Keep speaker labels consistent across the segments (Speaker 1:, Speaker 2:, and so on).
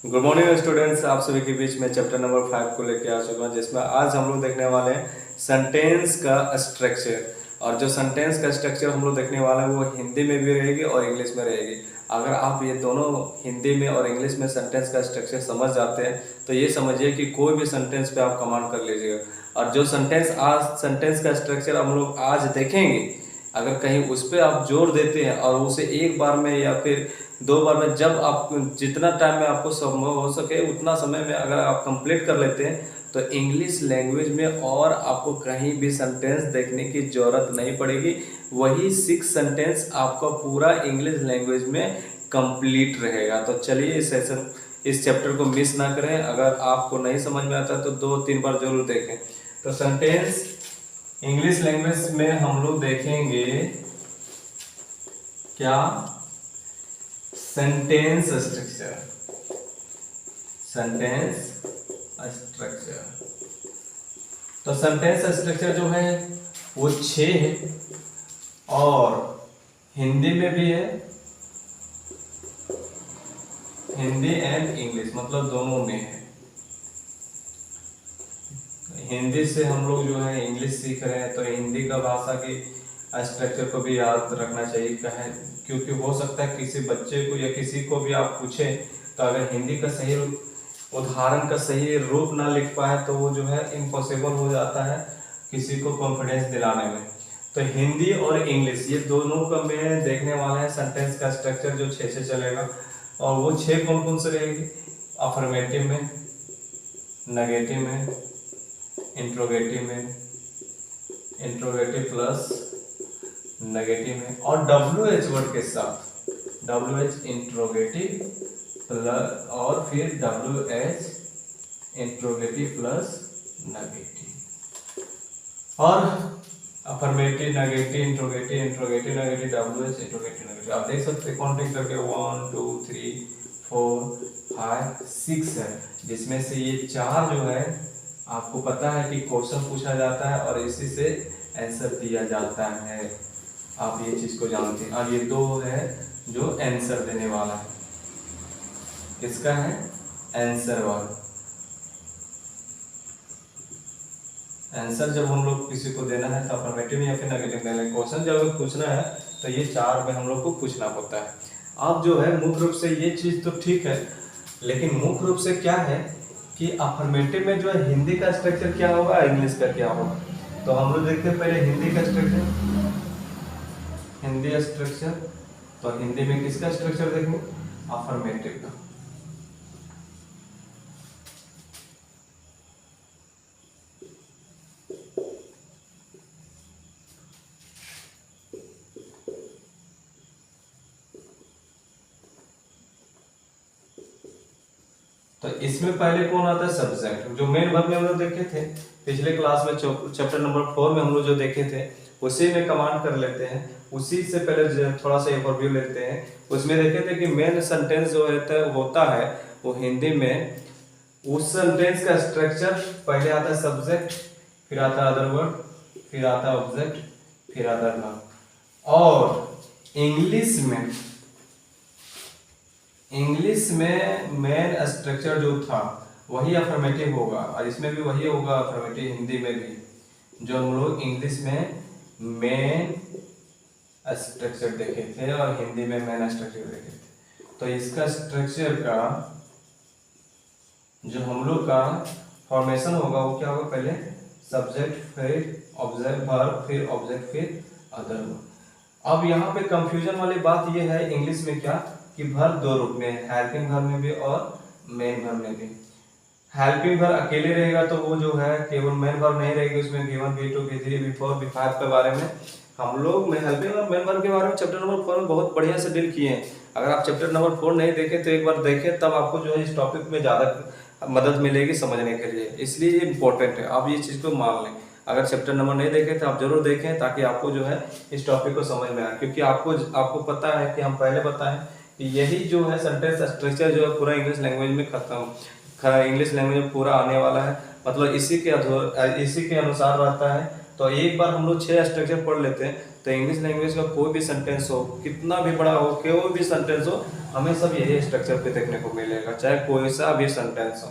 Speaker 1: Good morning students, आप सभी के बीच में चैप्टर नंबर 5 को लेकर आ चुका हूँ, जिसमें आज हम लोग देखने वाले हैं सेंटेंस का स्ट्रक्चर। और जो सेंटेंस का स्ट्रक्चर हम लोग देखने वाले हैं वो हिंदी में भी रहेगी और इंग्लिश में रहेगी। अगर आप ये दोनों हिंदी में और इंग्लिश में सेंटेंस का स्ट्रक्चर समझ जाते हैं तो ये समझिए कि कोई भी सेंटेंस पे आप कमांड कर लीजिएगा। और जो सेंटेंस का स्ट्रक्चर हम लोग आज देखेंगे, अगर कहीं उस पर आप जोर देते हैं और उसे एक बार में या फिर 2 बार में, जब आप जितना टाइम में आपको संभव हो सके उतना समय में अगर आप कंप्लीट कर लेते हैं तो इंग्लिश लैंग्वेज में और आपको कहीं भी सेंटेंस देखने की ज़रूरत नहीं पड़ेगी। वही 6 सेंटेंस आपका पूरा इंग्लिश लैंग्वेज में कंप्लीट रहेगा। तो चलिए इस चैप्टर को मिस ना करें। अगर आपको नहीं समझ में आता तो 2-3 बार जरूर देखें। तो सेंटेंस इंग्लिश लैंग्वेज में हम लोग देखेंगे क्या, सेंटेंस स्ट्रक्चर। तो सेंटेंस स्ट्रक्चर जो है वो 6 है और हिंदी में भी है, हिंदी एंड इंग्लिश मतलब दोनों में है। हिंदी से हम लोग जो है इंग्लिश सीख रहे हैं तो हिंदी का भाषा की स्ट्रक्चर को भी याद रखना चाहिए, कहे क्योंकि हो सकता है किसी बच्चे को या किसी को भी आप पूछें तो अगर हिंदी का सही उदाहरण का सही रूप ना लिख पाए तो वो जो है इम्पॉसिबल हो जाता है किसी को कॉन्फिडेंस दिलाने में। तो हिंदी और इंग्लिश ये दोनों का में देखने वाले हैं सेंटेंस का स्ट्रक्चर जो 6 से चलेगा। और वो 6 कौन कौन से रहेगी? अफर्मेटिव में, नेगेटिव में, इंट्रोगेटिव में, इंट्रोगेटिव प्लस नेगेटिव में, और WH वर्ड के साथ, WH इंट्रोगेटिव प्लस और फिर WH इंट्रोगेटिव प्लस नेगेटिव, और affirmative, negative, interrogative, interrogative negative, WH interrogative negative. आप देख सकते हैं काउंटिंग करके 1 2 3 4 5 6 है, जिसमें से ये 4 जो है आपको पता है कि क्वेश्चन पूछा जाता है और इसी से आंसर दिया जाता है। आप ये चीज को जानते हैं। और ये 2 है जो आंसर देने वाला है, किसका है? आंसर वाला। आंसर जब हम लोग किसी को देना है तो अफर्मेटिव या फिर नेगेटिव देना है। क्वेश्चन जब पूछना है तो ये 4 में हम लोग को पूछना होता है। अब जो है मुख्य रूप से ये चीज तो ठीक है, लेकिन मुख्य रूप से क्या है कि अफर्मेटिव में जो है हिंदी का स्ट्रक्चर क्या होगा, इंग्लिश का क्या होगा। तो हम लोग देखते हैं पहले हिंदी का स्ट्रक्चर। हिंदी स्ट्रक्चर, तो हिंदी में किसका स्ट्रक्चर देखेंगे? अफर्मेटिव का। तो इसमें पहले कौन आता है? सब्जेक्ट। जो मेन वर्ब में हम लोग देखे थे पिछले क्लास में, चैप्टर नंबर 4 में हम लोग जो देखे थे उसी में कमांड कर लेते हैं। उसी से पहले थोड़ा सा ओवरव्यू लेते हैं। उसमें देखे थे कि मेन सेंटेंस जो होता है वो हिंदी में, उस सेंटेंस का स्ट्रक्चर पहले आता है सब्जेक्ट, फिर आता है अदर वर्ड, फिर आता है ऑब्जेक्ट, फिर आता है नाउन। और इंग्लिश में मेन स्ट्रक्चर जो था वही अफर्मेटिव होगा, और इसमें भी वही होगा अफर्मेटिव, हिंदी में भी जो हम लोग इंग्लिश में मेन स्ट्रक्चर देखे थे और हिंदी में मेन स्ट्रक्चर देखे थे। तो इसका स्ट्रक्चर का जो हम लोग का फॉर्मेशन होगा वो क्या होगा? पहले सब्जेक्ट, फिर ऑब्जेक्ट, वर्ब, फिर ऑब्जेक्ट, फिर अदर वर्ब। अब यहाँ पे कंफ्यूजन वाली बात ये है इंग्लिश में क्या कि वर्ब 2 रूप में है, हेल्पिंग वर्ब में भी और मेन वर्ब में भी। हेल्पिंग वर्ब अकेले रहेगा तो वो जो है केवल मेन वर्ब नहीं रहेगी, उसमें V1 V2 V3 V4 V5 के बारे में हम लोग में हेल्पिंग और मेन वर्ब के बारे में चैप्टर नंबर 4 में बहुत बढ़िया से डील किए हैं। अगर आप चैप्टर नंबर 4 नहीं देखें तो एक बार देखें, तब आपको जो है इस टॉपिक में ज़्यादा मदद मिलेगी समझने के लिए। इसलिए ये इंपॉर्टेंट है, आप ये चीज़ को मान लें। अगर चैप्टर नंबर नहीं देखे तो आप जरूर देखें ताकि आपको जो है इस टॉपिक को समझ में आए, क्योंकि आपको पता है कि हम पहले बताएं कि यही जो है सेंटेंस स्ट्रक्चर जो है पूरा इंग्लिश लैंग्वेज में इंग्लिश लैंग्वेज में पूरा आने वाला है, मतलब इसी के अनुसार रहता है। तो एक बार हम लोग 6 स्ट्रक्चर पढ़ लेते हैं तो इंग्लिश लैंग्वेज का कोई भी सेंटेंस हो, कितना भी बड़ा हो, कोई भी सेंटेंस हो, हमें सब यही स्ट्रक्चर पे देखने को मिलेगा, चाहे कोई सा भी सेंटेंस हो।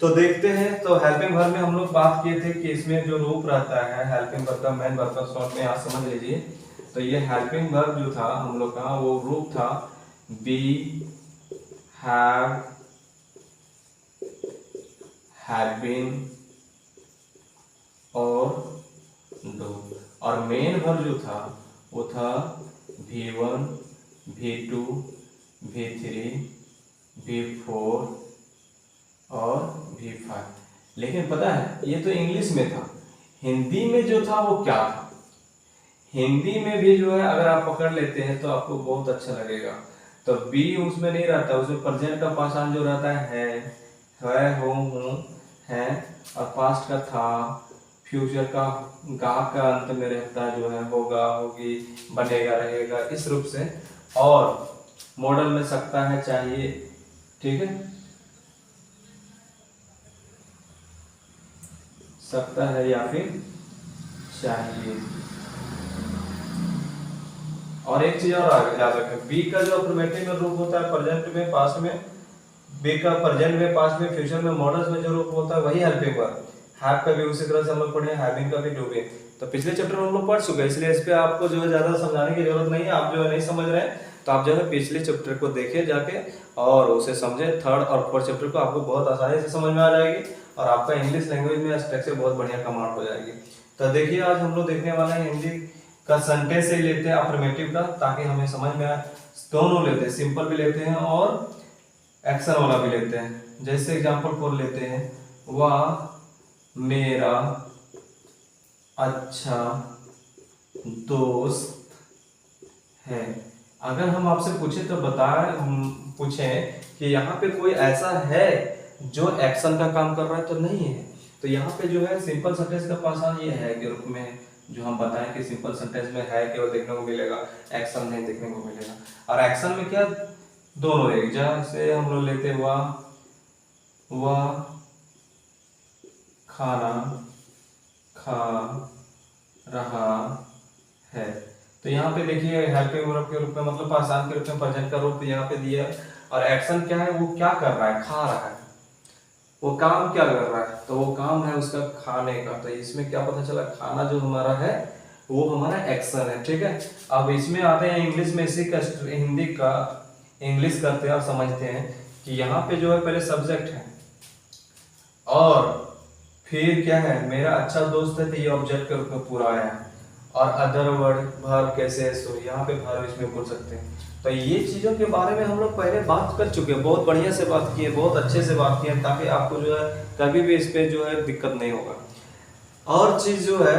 Speaker 1: तो देखते हैं, तो हेल्पिंग वर्ब में हम लोग बात किए थे कि इसमें जो रूप रहता है हेल्पिंग वर्ब का, मेन वर्ब का शॉर्ट में यहाँ समझ लीजिए। तो ये हेल्पिंग वर्ब जो था हम लोग का, वो रूप था बी, हैव, हैव बीन और डू। और मेन वर्ब जो था वो था V1, V2, V3, V4 और V5। लेकिन पता है ये तो इंग्लिश में था, हिंदी में जो था वो क्या था? हिंदी में भी जो है अगर आप पकड़ लेते हैं तो आपको बहुत अच्छा लगेगा। तो बी उसमें नहीं रहता, उसमें प्रेजेंट का पास्ट जो रहता है, हो, हूँ, है, और पास्ट का था, फ्यूचर का गा का अंत में रहता जो है, होगा, होगी, बनेगा, रहेगा, इस रूप से। और मॉडल में सकता है, चाहिए, ठीक है, सकता है या फिर चाहिए। और एक चीज और याद रखें, बी का जो अफर्मेटिव में रूप होता है प्रेजेंट में, पास्ट में, बी का प्रेजेंट में, पास्ट में, फ्यूचर में, मॉडल्स में जो रूप होता है वही हेल्पिंग वर्ब। हैव का भी उसी तरह से हम लोग पढ़े, हैविंग का भी, डूइंग। तो पिछले चैप्टर में हम लोग पढ़ चुके हैं, इसलिए इस पे आपको जो है ज्यादा समझाने की जरूरत नहीं है। आप जो है नहीं समझ रहे हैं तो आप जो है पिछले चैप्टर को देखिए जाके और उसे समझे। थर्ड और फोर्थ चैप्टर को आपको बहुत आसानी से समझ में आ जाएगी और आपका इंग्लिश लैंग्वेज में स्ट्रक्चर बहुत बढ़िया कमांड हो जाएगी। तो देखिए आज हम लोग देखने वाले हैं हिंदी का सेंटेंस से लेते हैं अफर्मेटिव का, ताकि हमें समझ में आए। दोनों लेते हैं, सिंपल भी लेते हैं और एक्शन वाला भी लेते हैं। जैसे एग्जांपल फॉर लेते हैं, वह मेरा अच्छा दोस्त है। अगर हम आपसे पूछे तो पूछें कि यहाँ पे कोई ऐसा है जो एक्शन का काम कर रहा है, तो नहीं है। तो यहाँ पे जो है सिंपल सेंटेंस का पासान ये है के रूप में जो हम बताएं कि सिंपल सेंटेंस में है केवल देखने को मिलेगा, एक्शन नहीं देखने को मिलेगा। और एक्शन में क्या दोनों एक जैसे हम लोग लेते हैं, वह खाना खा रहा है। तो यहाँ पे देखिए हेल्पिंग वर्ब के रूप में, मतलब पासान के रूप में प्रेजेंट का रूप यहाँ पे दिया। और एक्शन क्या है, वो क्या कर रहा है, खा रहा है। वो काम क्या कर रहा है, तो वो काम है उसका खाने का। तो इसमें क्या पता चला, खाना जो हमारा है वो हमारा एक्शन है, ठीक है। अब इसमें आते हैं इंग्लिश में, इसी का हिंदी का इंग्लिश करते हैं और समझते हैं कि यहाँ पे जो है पहले सब्जेक्ट है और फिर क्या है, मेरा अच्छा दोस्त है, तो ये ऑब्जेक्ट के रूप में पूरा आया है। और अदर वर्ड वर्ब कैसे है, सो यहाँ पे वर्ब इसमें बोल सकते हैं। तो ये चीजों के बारे में हम लोग पहले बात कर चुके हैं, बहुत बढ़िया से बात की है, बहुत अच्छे से बात की है, ताकि आपको जो है कभी भी इस पे जो है दिक्कत नहीं होगा। और चीज जो है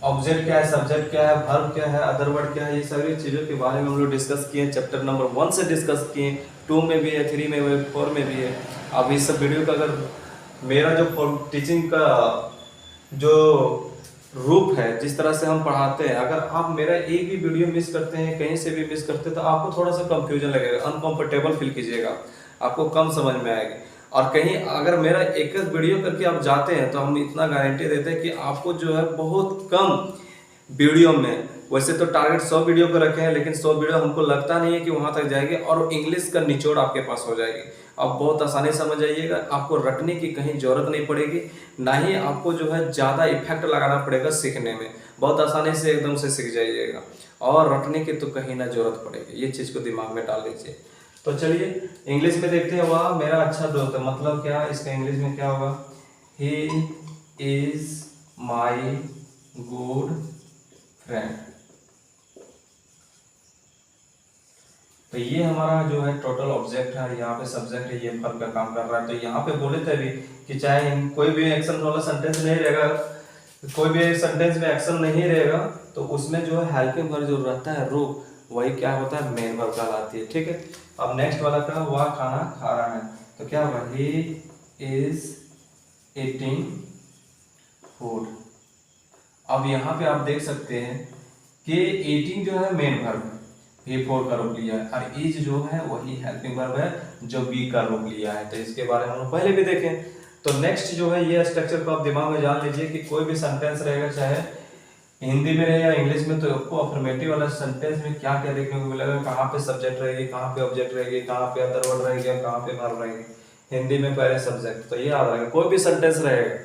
Speaker 1: ऑब्जेक्ट क्या है, सब्जेक्ट क्या है, वर्ब क्या है, अदर वर्ड क्या है, ये सारी चीजों के बारे में हम लोग डिस्कस किए। चैप्टर नंबर 1 से डिस्कस किए, 2 में भी है, 3 में भी है, 4 में भी है। अब इस सब वीडियो का अगर मेरा जो टीचिंग का जो रूप है, जिस तरह से हम पढ़ाते हैं, अगर आप मेरा एक भी वीडियो मिस करते हैं, कहीं से भी मिस करते हैं, तो आपको थोड़ा सा कंफ्यूजन लगेगा, अनकंफर्टेबल फील कीजिएगा, आपको कम समझ में आएगी। और कहीं अगर मेरा एक वीडियो करके आप जाते हैं तो हम इतना गारंटी देते हैं कि आपको जो है बहुत कम वीडियो में, वैसे तो टारगेट 100 वीडियो को रखे हैं, लेकिन 100 वीडियो हमको लगता नहीं है कि वहां तक जाएगी और इंग्लिश का निचोड़ आपके पास हो जाएगी। आप बहुत आसानी से समझ जाइएगा, आपको रटने की कहीं जरूरत नहीं पड़ेगी, ना ही आपको जो है ज़्यादा इफेक्ट लगाना पड़ेगा सीखने में, बहुत आसानी से एकदम से सीख जाइएगा और रटने की तो कहीं ना जरूरत पड़ेगी। ये चीज़ को दिमाग में डाल लीजिए। तो चलिए इंग्लिश में देखते हैं, वह मेरा अच्छा दोस्त है, मतलब क्या, इसका इंग्लिश में क्या होगा, he is my good friend. तो ये हमारा जो है टोटल ऑब्जेक्ट है, यहाँ पे सब्जेक्ट है, ये वर्ब का काम कर रहा है। तो यहाँ पे बोले थे अभी कि चाहे कोई भी एक्शन वाला सेंटेंस नहीं रहेगा, कोई भी सेंटेंस में एक्शन नहीं रहेगा, तो उसमें जो है हेल्पिंग वर्ब जो रहता है रूप, वही क्या होता है, मेन वर्ब कहलाती है, ठीक है। अब नेक्स्ट वाला का, वह खाना खा रहा है, तो क्या होगा, ही इज ईटिंग फूड। अब यहाँ पे आप देख सकते हैं कि ईटिंग जो है मेन वर्ब है, V4 का रूप लिया है, और इज जो है वही हेल्पिंग वर्ब है जो बी का रूप लिया है। तो इसके बारे में हम लोग पहले भी देखें। तो नेक्स्ट जो है ये स्ट्रक्चर को आप दिमाग में जान लीजिए कि कोई भी सेंटेंस रहेगा, चाहे हिंदी में रहे या इंग्लिश में, तो आपको अफर्मेटिव वाला सेंटेंस में क्या क्या देखने को मिलेगा, कहाँ पे सब्जेक्ट रहेगी, कहाँ पे ऑब्जेक्ट रहेगी, कहाँ पे अदर वर्ड रहेगी और कहाँ पे वर्ब रहेगी। हिंदी में पहले सब्जेक्ट, तो ये याद रखेगा कोई भी सेंटेंस रहेगा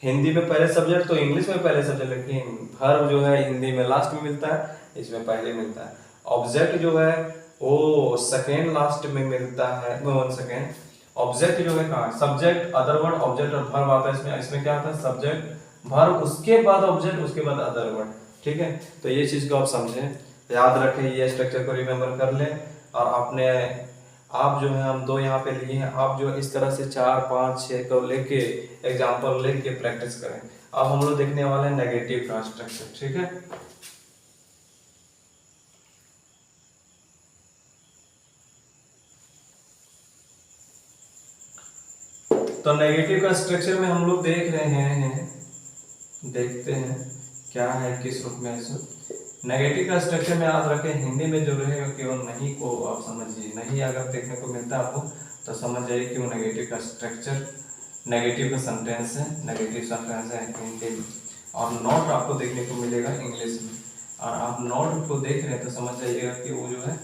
Speaker 1: हिंदी में पहले सब्जेक्ट तो इंग्लिश में पहले सब्जेक्ट, लेकिन वर्ब जो है हिंदी में लास्ट में मिलता है, इसमें पहले मिलता है। ऑब्जेक्ट जो है वो सेकेंड लास्ट में मिलता है। 1 सेकेंड, ऑब्जेक्ट जो है कहाँ, सब्जेक्ट अदर वर्ड ऑब्जेक्ट और वर्ब आता है इसमें। इसमें क्या आता है, सब्जेक्ट वर्ब उसके बाद ऑब्जेक्ट उसके बाद अदर वर्ड। ठीक है, तो ये चीज को आप समझें, याद रखें, ये स्ट्रक्चर को रिमेम्बर कर लें। और आपने आप जो है हम 2 यहाँ पे लिए हैं, आप जो इस तरह से 4 5 6 को लेके एग्जाम्पल लेके प्रैक्टिस करें। अब हम लोग देखने वाले हैं नेगेटिव का स्ट्रक्चर। ठीक है, तो नेगेटिव का स्ट्रक्चर में हम लोग देख रहे हैं, देखते हैं क्या है, किस रूप में है। नेगेटिव का स्ट्रक्चर में याद रखें, हिंदी में जो रहेगा केवल नहीं को आप समझिए, नहीं अगर देखने को मिलता है आपको तो समझ जाइए कि वो नेगेटिव का स्ट्रक्चर, नेगेटिव का सेंटेंस है, नेगेटिव सेंटेंस है हिंदी में। और नॉट आपको देखने को मिलेगा इंग्लिश में, और आप नॉट को देख रहे हैं तो समझ जाइएगा कि वो जो है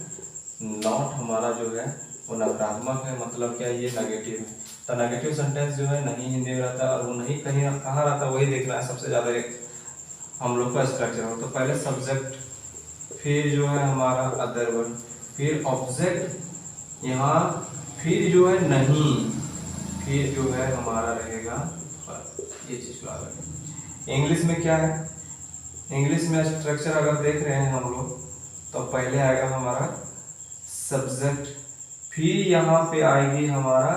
Speaker 1: नॉट हमारा जो है वो नकारात्मक है, मतलब क्या, ये नेगेटिव है। तो नेगेटिव सेंटेंस जो है नहीं हिंदी में रहता है, और वो नहीं कहीं कहाँ रहता है वही देखना है सबसे ज़्यादा हम लोग का स्ट्रक्चर हो। तो पहले सब्जेक्ट, फिर जो है हमारा अदर वर्ड, फिर ऑब्जेक्ट यहाँ, फिर जो है नहीं, फिर जो है हमारा रहेगा ये चीज को आगे। इंग्लिश में क्या है, इंग्लिश में स्ट्रक्चर अगर देख रहे हैं हम लोग तो पहले आएगा हमारा सब्जेक्ट, फिर यहाँ पे आएगी हमारा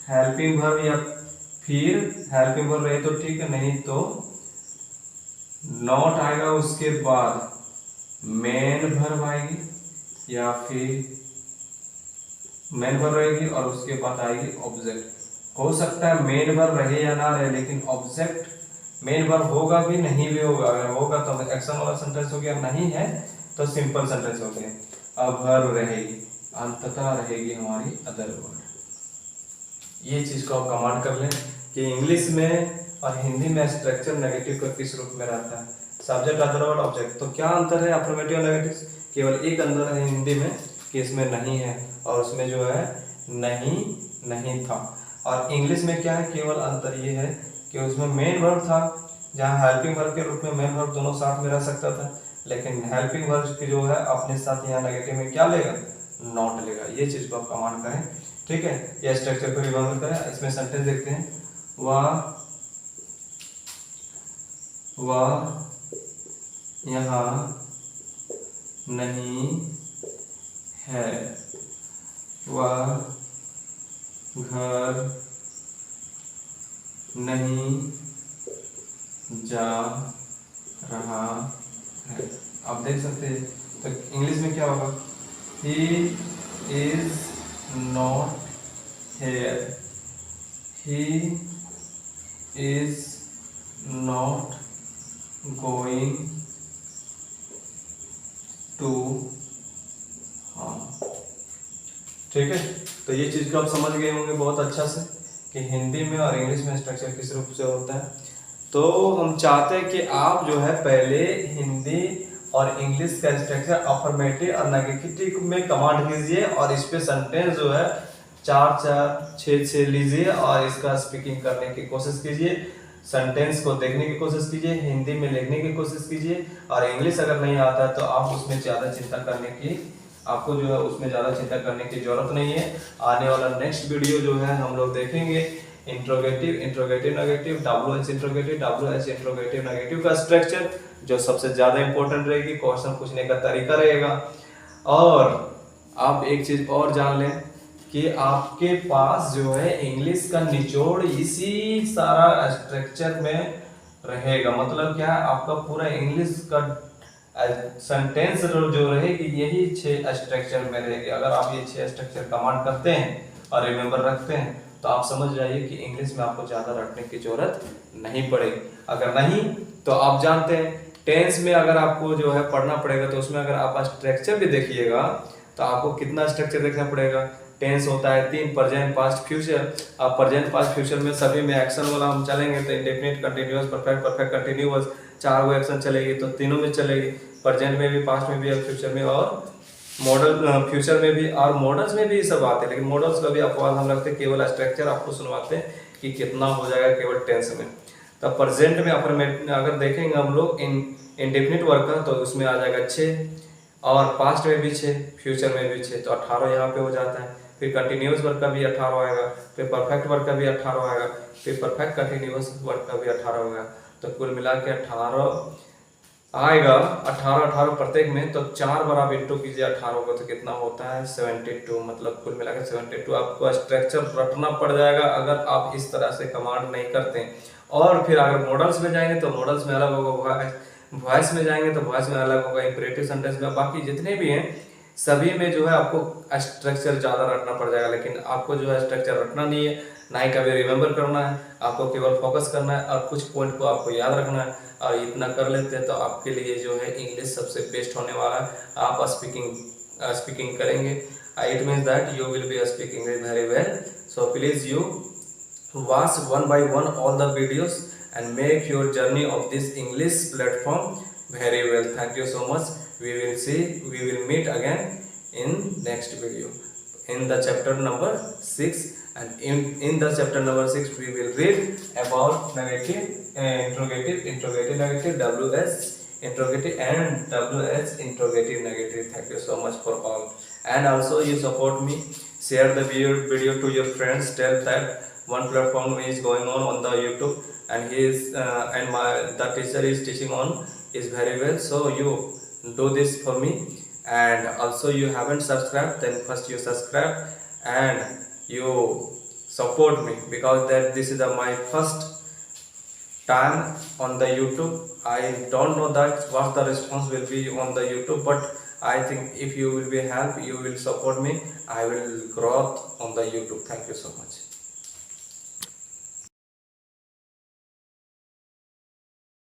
Speaker 1: हेल्पिंग वर्ब, या फिर हेल्पिंग वर्ब रहे तो ठीक है, नहीं तो नॉट आएगा, उसके बाद मेन वर्ब आएगी, या फिर मेन वर्ब रहेगी और उसके बाद आएगी ऑब्जेक्ट। हो सकता है मेन वर्ब रहे या ना रहे, लेकिन ऑब्जेक्ट मेन वर्ब होगा भी नहीं भी होगा, अगर होगा तो एक्शन वाला सेंटेंस हो गया, नहीं है तो सिंपल सेंटेंस हो गया। अब वर्ब रहेगी, अंततः रहेगी हमारी अदर वर्ड। ये चीज को आप कमांड कर लें कि इंग्लिश में और हिंदी में स्ट्रक्चर नेगेटिव का किस रूप में रहता है, सब्जेक्ट अदर वर्ड ऑब्जेक्ट। तो क्या अंतर है अफर्मेटिव और नेगेटिव, केवल एक अंतर है हिंदी में कि इसमें नहीं है और उसमें जो है नहीं था। और इंग्लिश में क्या है, केवल अंतर ये है कि उसमें मेन वर्ब था, जहाँ हेल्पिंग वर्ब के रूप में मेन वर्ब दोनों साथ में रह सकता था, लेकिन हेल्पिंग वर्ब की जो है अपने साथ यहाँ नेगेटिव में क्या लेगा, नॉट लेगा। ये चीज को आप कमांड करें। ठीक है, ये स्ट्रक्चर को रिमेम्बर करें। इसमें सेंटेंस देखते हैं, वह यहाँ नहीं है, वह घर नहीं जा रहा है। आप देख सकते हैं, तो इंग्लिश में क्या होगा, he is not here, he is not going to हाँ। ठीक है, तो ये चीज को आप समझ गए होंगे बहुत अच्छा से कि हिंदी में और इंग्लिश में स्ट्रक्चर किस रूप से होता है। तो हम चाहते हैं कि आप जो है पहले हिंदी और इंग्लिश का स्ट्रक्चर अफर्मेटिव और नेगेटिव में कमांड कीजिए, और इस पे सेंटेंस जो है 4-4 6-6 लीजिए और इसका स्पीकिंग करने की कोशिश कीजिए, सेंटेंस को देखने की कोशिश कीजिए, हिंदी में लिखने की कोशिश कीजिए। और इंग्लिश अगर नहीं आता है तो आप उसमें ज़्यादा चिंता करने की, आपको जो है उसमें ज़्यादा चिंता करने की जरूरत नहीं है। आने वाला नेक्स्ट वीडियो जो है हम लोग देखेंगे interrogative, interrogative negative, WH interrogative, WH interrogative negative का स्ट्रक्चर, जो सबसे ज़्यादा इंपॉर्टेंट रहेगी, क्वेश्चन पूछने का तरीका रहेगा। और आप एक चीज़ और जान लें कि आपके पास जो है इंग्लिश का निचोड़ इसी सारा स्ट्रक्चर में रहेगा। मतलब क्या है, आपका पूरा इंग्लिश का सेंटेंस जो रहेगी यही 6 स्ट्रक्चर में रहेगी। अगर आप ये 6 स्ट्रक्चर कमांड करते हैं और रिमेम्बर रखते हैं तो आप समझ जाइए कि इंग्लिश में आपको ज़्यादा रटने की जरूरत नहीं पड़ेगी। अगर नहीं तो आप जानते हैं टेंस में अगर आपको जो है पढ़ना पड़ेगा, तो उसमें अगर आप स्ट्रक्चर भी देखिएगा तो आपको कितना स्ट्रक्चर देखना पड़ेगा, टेंस होता है 3, प्रेजेंट, पास्ट, फ्यूचर। अब प्रेजेंट, पास्ट, फ्यूचर में सभी में एक्शन वाला हम चलेंगे तो indefinite, continuous, perfect, perfect continuous, 4 गो एक्शन चलेगी तो तीनों में चलेगी, प्रेजेंट में भी, पास्ट में भी और फ्यूचर में, और मॉडल फ्यूचर में भी और मॉडल्स में भी सब आते हैं। लेकिन मॉडल्स का भी अपवाद हम रखते हैं, केवल स्ट्रक्चर आपको सुनवाते हैं कि कितना हो जाएगा केवल टेंस में। तो प्रेजेंट में अगर देखेंगे हम लोग इंडेफिनिट वर्क का तो उसमें आ जाएगा 6, और पास्ट में भी 6, फ्यूचर में भी 6, तो 18 यहाँ पे हो जाता है। फिर कंटिन्यूस वर्क का भी 18 आएगा, फिर परफेक्ट वर्क का भी 18 आएगा, फिर परफेक्ट कंटिन्यूस वर्क का भी 18 होगा। तो कुल मिला के 18 आएगा, 18 प्रत्येक में। तो 4 बार आप इंटू कीजिए 18 को तो कितना होता है 72, मतलब कुल मिलाकर 72। आपको स्ट्रक्चर रटना पड़ जाएगा अगर आप इस तरह से कमांड नहीं करते हैं। और फिर अगर मॉडल्स में जाएंगे तो मॉडल्स में अलग होगा, वॉइस में जाएंगे तो वॉइस में अलग होगा, इंपरेटिव सेंटेंस में, बाकी जितने भी हैं सभी में जो है आपको स्ट्रक्चर ज़्यादा रटना पड़ जाएगा। लेकिन आपको जो है स्ट्रक्चर रटना नहीं है, ना ही कभी रिमेंबर करना है, आपको केवल फोकस करना है और कुछ पॉइंट को आपको याद रखना है। और इतना कर लेते हैं तो आपके लिए जो है इंग्लिश सबसे बेस्ट होने वाला है। आप स्पीकिंग करेंगे, it means that you will be speaking very well. So please you watch one by one all the videos and make your journey of this English platform very well. Thank you so much. We will meet again in next video in the chapter number 6, and in the chapter number 6 we will read about negative, interrogative, negative, WS interrogative and WH interrogative negative. Thank you so much for all, and also you support me, share the video to your friends, tell that one platform is going on the YouTube, and the teacher is teaching on is very well. So you do this for me, and also you haven't subscribed, then first you subscribe and you support me, because that this is my first time on the YouTube. I don't know that what the response will be on the YouTube, but I think if you will be help, you will support me, I will grow on the YouTube. Thank you so much.